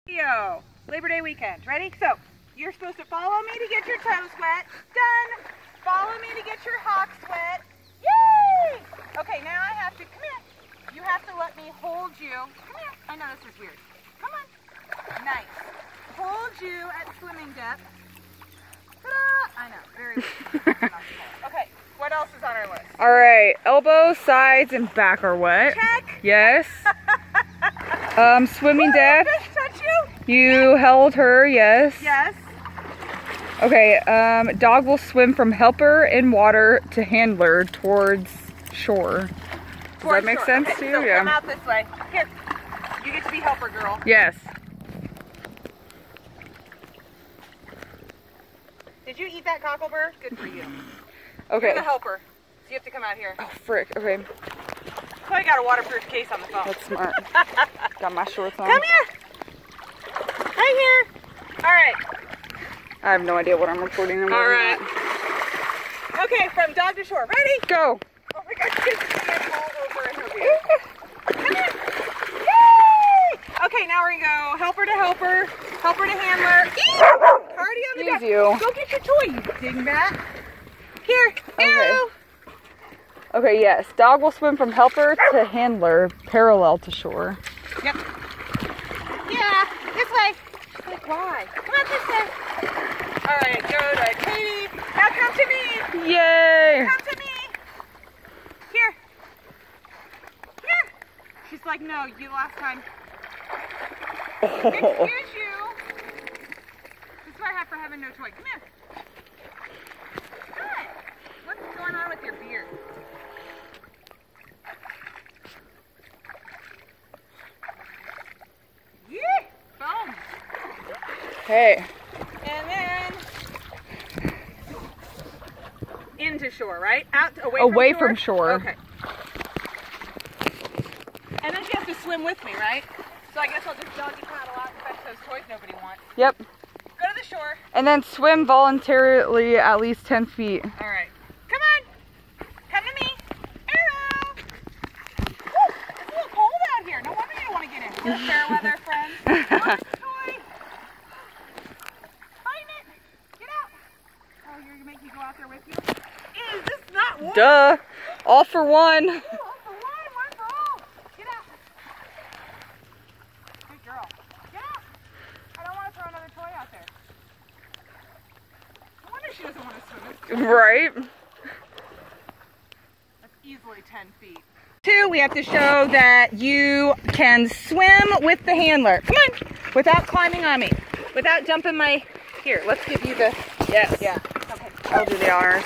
Yo, Labor Day weekend. Ready? So, you're supposed to follow me to get your toes wet. Done. Follow me to get your hocks wet. Yay! Okay, now I have to, come here. You have to let me hold you. Come here. I know this is weird. Come on. Nice. Hold you at swimming depth. Ta-da! I know, very weird. Okay, what else is on our list? All right, elbows, sides, and back are wet. Check. Yes. Swimming depth. Fish touch you? You held her, yes. Yes. Okay, dog will swim from helper in water to handler towards shore. Does that make sense to you? So Yeah. come out this way. Here, you get to be helper girl. Yes. Did you eat that cocklebur? Good for you. Okay. You're the helper, so you have to come out here. Oh, frick. Okay. So I got a waterproof case on the phone. That's smart. Got my shorts on. Come here. Right here. All right. I have no idea what I'm recording. All right. Okay, from dog to shore. Ready? Go. Oh my gosh, she's getting all over in her beard. Come here. Yay! Okay, now we're gonna go helper to helper, helper to handler. Party on the deck. You. Go get your toy, you dingbat. Here. Okay. Ew. Okay, yes. Dog will swim from helper to handler parallel to shore. Yep. Yeah, this way. Like, why? Come on this way. All right, go to Katie. Now come to me. Yay! Come to me. Here. Here. She's like, no, you last time. Excuse you. This is what I have for having no toy. Come here. What? What's going on with your beard? Yeah. Boom. Hey. And then into shore, right? Out Away from shore. Okay. And then she has to swim with me, right? So I guess I'll just doggy paddle out and fetch those toys nobody wants. Yep. Go to the shore. And then swim voluntarily at least 10 feet. All right. Come on. Come to me. Arrow. Woo, it's a little cold out here. No wonder you don't want to get in. You're fair weather friends. Look, toy. Find it. Get out. Oh, you're going to make me go out there with you? Is this not warm? Duh. All for one. Ooh, all for one for all. Get out. Good girl. Get out. I don't want to throw another toy out there. No wonder she doesn't want to swim. Right? That's easily 10 feet. Two, we have to show that you can swim with the handler. Come on. Without climbing on me. Without jumping my... Here, let's give you the... Yes. Yeah. Okay. I'll do the honors.